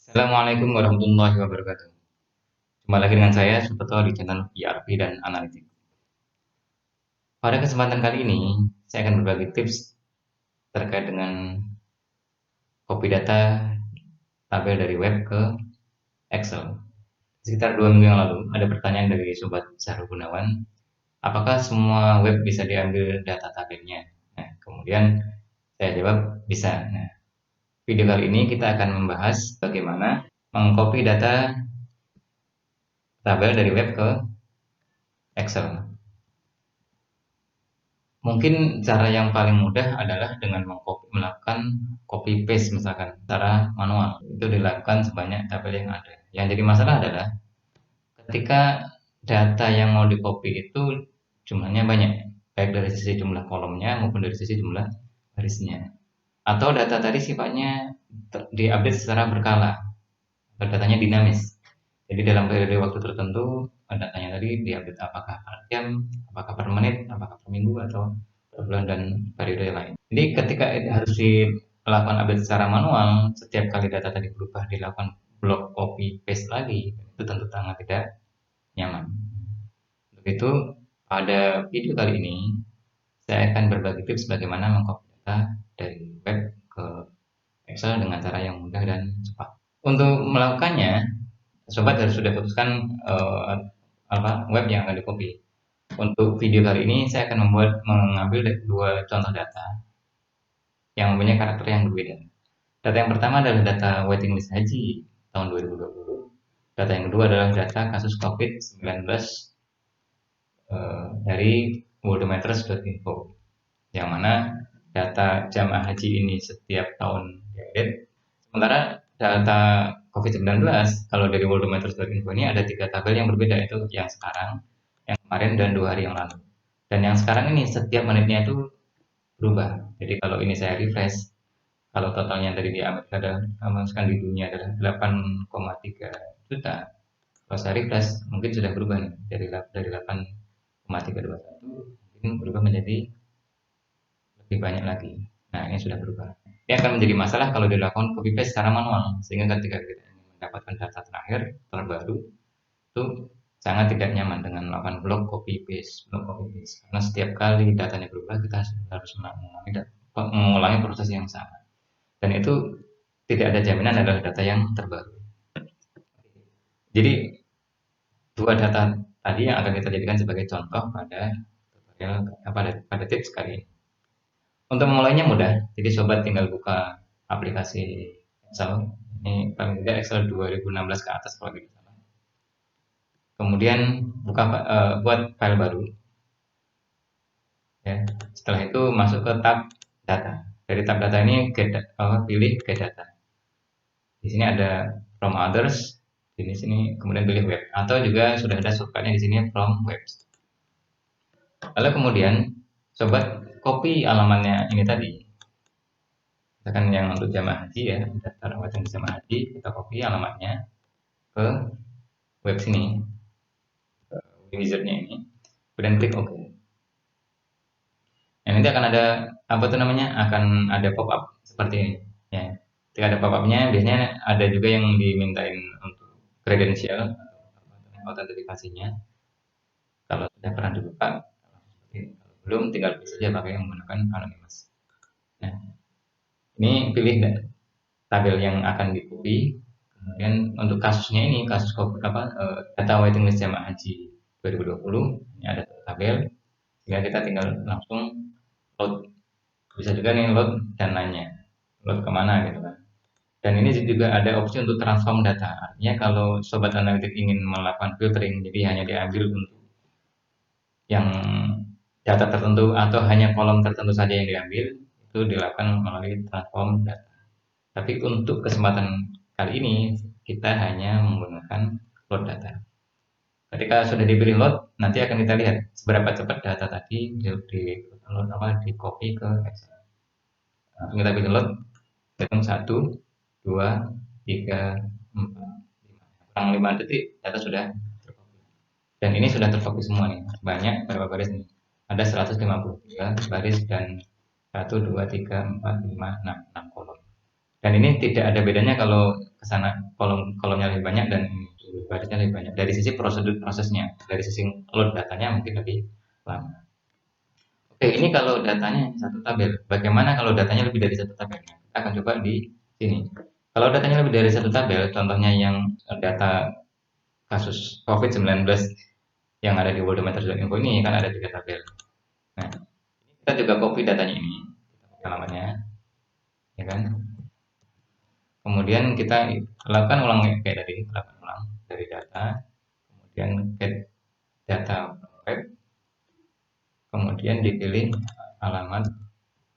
Assalamualaikum warahmatullahi wabarakatuh. Jumpa lagi dengan saya, Supeto di channel ERP dan Analitik. Pada kesempatan kali ini, saya akan berbagi tips terkait dengan copy data tabel dari web ke Excel. Sekitar 2 minggu yang lalu, ada pertanyaan dari Sobat Sahrul Gunawan, apakah semua web bisa diambil data tabelnya? Nah, kemudian saya jawab, bisa. Nah, video kali ini kita akan membahas bagaimana mengcopy data tabel dari web ke Excel. Mungkin cara yang paling mudah adalah dengan melakukan copy paste misalkan secara manual. Itu dilakukan sebanyak tabel yang ada. Yang jadi masalah adalah ketika data yang mau di copy itu jumlahnya banyak, baik dari sisi jumlah kolomnya maupun dari sisi jumlah barisnya. Atau data tadi sifatnya diupdate secara berkala, atau datanya dinamis. Jadi dalam periode waktu tertentu datanya tadi diupdate apakah per jam, apakah per menit, apakah per minggu atau per bulan dan periode lain. Jadi ketika harus dilakukan update secara manual, setiap kali data tadi berubah dilakukan blok copy paste lagi, itu tentu sangat tidak nyaman. Untuk itu pada video kali ini saya akan berbagi tips bagaimana mengcopy data dari web ke Excel dengan cara yang mudah dan cepat. Untuk melakukannya, sobat harus sudah putuskan web yang akan di copy. Untuk video kali ini saya akan mengambil dua contoh data yang mempunyai karakter yang berbeda. Data yang pertama adalah data waiting list haji tahun 2020. Data yang kedua adalah data kasus COVID-19 dari worldometers.info, yang mana data jamaah haji ini setiap tahun diupdate. Sementara data COVID-19 kalau dari worldometers.info ini ada 3 tabel yang berbeda, itu yang sekarang, yang kemarin, dan 2 hari yang lalu. Dan yang sekarang ini setiap menitnya itu berubah. Jadi kalau ini saya refresh, kalau totalnya dari di Amerika adalah di dunia adalah 8,3 juta. Kalau saya refresh mungkin sudah berubah nih, dari 8,321 mungkin berubah menjadi lebih banyak lagi. Nah, ini sudah berubah. Ini akan menjadi masalah kalau dilakukan copy paste secara manual, sehingga ketika kita ingin mendapatkan data terakhir terbaru itu sangat tidak nyaman dengan melakukan blok copy paste, karena setiap kali datanya berubah kita harus mengulangi proses yang sama, dan itu tidak ada jaminan adalah data yang terbaru. Jadi dua data tadi yang akan kita jadikan sebagai contoh pada tutorial pada tips kali ini. Untuk memulainya mudah, jadi sobat tinggal buka aplikasi Excel. Ini paling tidak Excel 2016 ke atas kalau tidak salah. Kemudian buat file baru. Ya. Setelah itu masuk ke tab data. Dari tab data ini pilih get data. Di sini ada from others, di sini kemudian pilih web, atau juga sudah ada shortcutnya di sini from web. Lalu kemudian sobat copy alamatnya ini tadi. Misalkan yang untuk jamaah haji ya, daftar wajib jamaah haji, kita copy alamatnya ke web sini, wizardnya ini, kemudian klik OK. Nah, nanti akan ada akan ada pop up seperti ini ya. Ketika ada pop upnya biasanya ada juga yang dimintain untuk kredensial atau autentifikasinya. Kalau sudah pernah dibuka, kalau belum tinggal pilih saja pakai yang menggunakan anonymous. Nah, ini pilih tabel yang akan di copy. Kemudian untuk kasusnya ini, kasus data waiting list jamaah haji 2020, ini ada tabel, sehingga kita tinggal langsung load. Bisa juga nih load dananya, load kemana gitu kan. Dan ini juga ada opsi untuk transform data. Artinya kalau sobat analitik ingin melakukan filtering, jadi hanya diambil untuk yang data tertentu atau hanya kolom tertentu saja yang diambil, itu dilakukan melalui transform data. Tapi untuk kesempatan kali ini kita hanya menggunakan load data. Ketika sudah dipilih load, nanti akan kita lihat seberapa cepat data tadi di copy ke Excel. Langsung kita pilih load, hitung 1, 2, 3, 4, 5. Kurang 5 detik data sudah tercopy. Dan ini sudah tercopy semua nih. Banyak berapa baris nih? Ada 153 baris dan 1, 2, 3, 4, 5, 6 kolom. Dan ini tidak ada bedanya kalau sana kolomnya lebih banyak dan barisnya lebih banyak. Dari sisi prosedur prosesnya, dari sisi load datanya mungkin lebih lama. Oke, ini kalau datanya satu tabel. Bagaimana kalau datanya lebih dari satu tabel? Kita akan coba di sini. Kalau datanya lebih dari satu tabel, contohnya yang data kasus COVID-19 yang ada di worldometers.info ini kan ada 3 tabel. Nah, kita juga copy datanya ini, halamannya, ya kan? Kemudian kita lakukan ulang kayak tadi, lakukan ulang dari data, kemudian get data web, kemudian dipilih alamat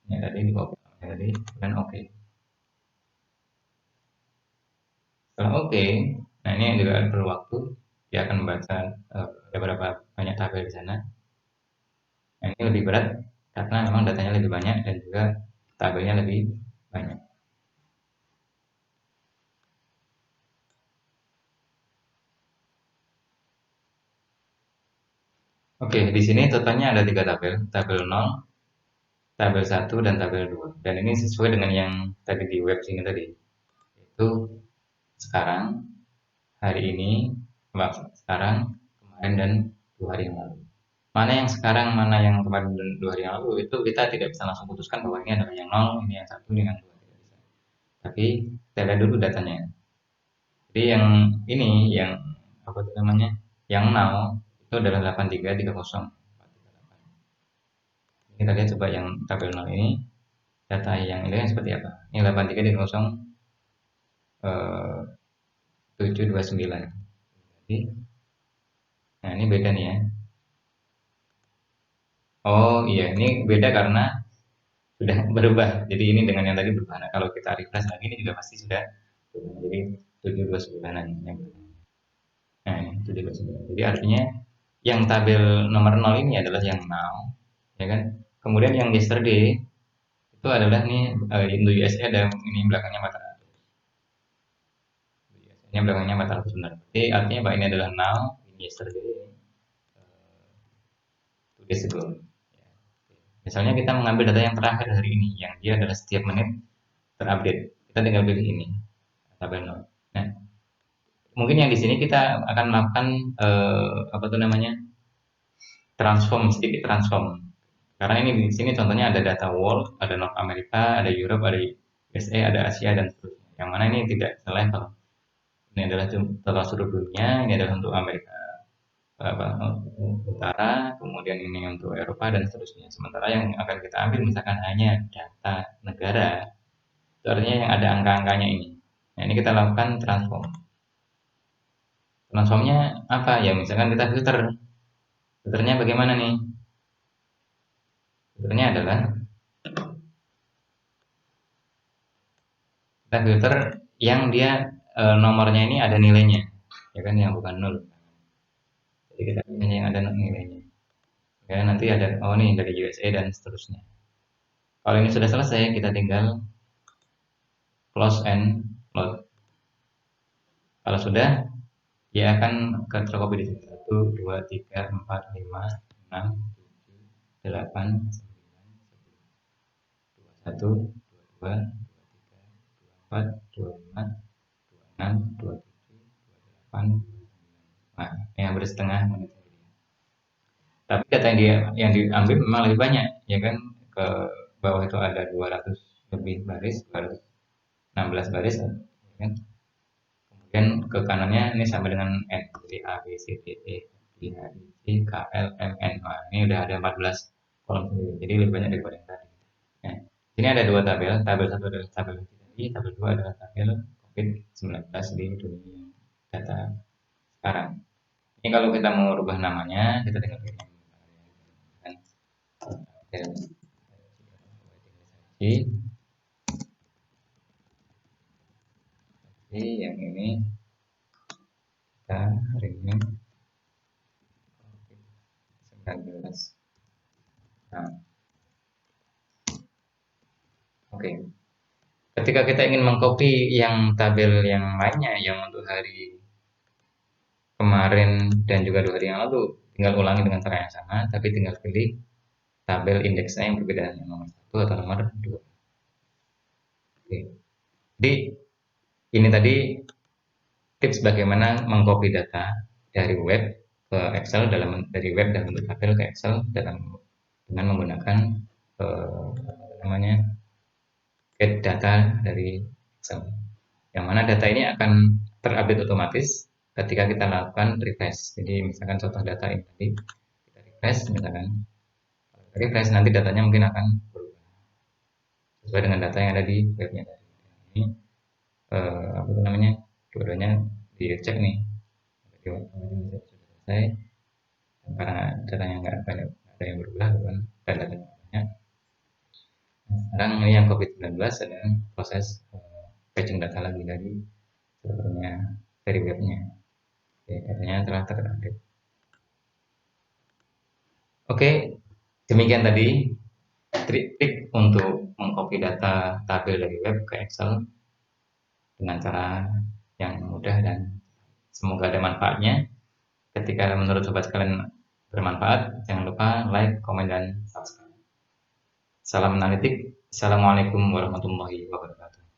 yang tadi di copy tadi dan oke. Setelah oke, nah ini juga perlu waktu, dia akan membaca ada berapa banyak tabel di sana. Nah, ini lebih berat karena memang datanya lebih banyak dan juga tabelnya lebih banyak. Oke, di sini totalnya ada 3 tabel, tabel 0, tabel 1, dan tabel 2. Dan ini sesuai dengan yang tadi di web sini tadi. Itu sekarang, hari ini, sekarang, kemarin, dan 2 hari yang lalu. Mana yang sekarang, mana yang kemarin dan 2 hari yang lalu, itu kita tidak bisa langsung putuskan bahwa ini adalah yang 0, ini yang 1, ini yang 2. Tidak bisa. Tapi kita lihat dulu datanya. Jadi yang ini, yang apa itu namanya, yang now itu adalah 8330. Kita lihat coba yang tabel 0 ini, data yang ini seperti apa. Ini 8330 729. Jadi, nah ini beda nih ya. Oh iya, ini beda karena sudah berubah. Jadi ini dengan yang tadi berubah. Nah, kalau kita refresh lagi ini juga pasti sudah berubah. Jadi 729-an yang berubah. Nah, ini 729. Jadi artinya yang tabel nomor 0 ini adalah yang now, ya kan? Kemudian yang yesterday itu adalah nih Indo USA ada ini belakangnya 400. Ini belakangnya 400 benar. Jadi artinya bahwa ini adalah now, ini yesterday, 2 days ago. Misalnya kita mengambil data yang terakhir hari ini, yang dia adalah setiap menit terupdate. Kita tinggal pilih ini, tabel 0. Nah, mungkin yang di sini kita akan melakukan apa tuh namanya, transform, sedikit transform. Karena ini di sini contohnya ada data world, ada North America, ada Europe, ada USA, ada Asia, dan seterusnya. Yang mana ini tidak selevel. Ini adalah total seluruh dunia, ini adalah untuk Amerika apa, utara, kemudian ini untuk Eropa dan seterusnya. Sementara yang akan kita ambil misalkan hanya data negara, itu artinya yang ada angka-angkanya ini. Nah, ini kita lakukan transform. Transformnya apa ya? Misalkan kita filter. Filternya bagaimana nih? Filternya adalah kita filter yang dia nomornya ini ada nilainya, ya kan, yang bukan nol. Jadi kita pilih yang ada nilainya. Ya, nanti ada oh nih dari USA dan seterusnya. Kalau ini sudah selesai, kita tinggal close and load. Kalau sudah, dia akan tercopy di sini. 1, 2, 3, 4, 5, 6, 7, 8, 9, 10, 21, 22, 23, 24, 25, 26, 27, 28. Nah, yang bersetengah menit. Tapi data yang diambil memang lebih banyak, ya kan? Ke bawah itu ada 200 lebih baris, 216 baris, ya kan? Kemudian ke kanannya ini sampai dengan N, jadi A, B, C, D, E, F, G, H, I, J, K, L, M, N. Nah, ini udah ada 14 kolom sendiri, jadi lebih banyak daripada yang tadi. Nah, sini ada 2 tabel, tabel 1 adalah tabel tadi, tabel 2 adalah tabel COVID-19 di dunia data sekarang. Ini kalau kita mau rubah namanya, kita tinggal pilih yang ini kita rename 19. Nah, oke. Ketika kita ingin mengcopy yang tabel yang lainnya, yang untuk hari kemarin dan juga 2 hari yang lalu, tinggal ulangi dengan cara yang sama, tapi tinggal pilih tabel indeksnya yang berbeda, yang nomor 1 atau nomor 2. Oke. Jadi Ini tadi tips bagaimana mengcopy data dari web ke Excel dari web dalam bentuk tabel ke Excel dengan menggunakan apa namanya get data dari Excel. Yang mana data ini akan terupdate otomatis ketika kita lakukan refresh. Jadi misalkan contoh data ini tadi kita refresh, misalkan refresh nanti datanya mungkin akan berubah sesuai dengan data yang ada di webnya tadi. Ini apa itu namanya keduanya dicek nih. Sudah selesai. Dan karena datanya nggak ada yang berubah, kan dan datanya banyak. Nah, sekarang ini yang COVID-19 adalah proses fetching data lagi dari servernya dari webnya. Oke, datanya telah terupdate. Oke, demikian tadi trik-trik untuk mengcopy data tabel dari web ke Excel dengan cara yang mudah dan semoga ada manfaatnya. Ketika menurut sobat sekalian bermanfaat, jangan lupa like, komen, dan subscribe. Salam analitik. Assalamualaikum warahmatullahi wabarakatuh.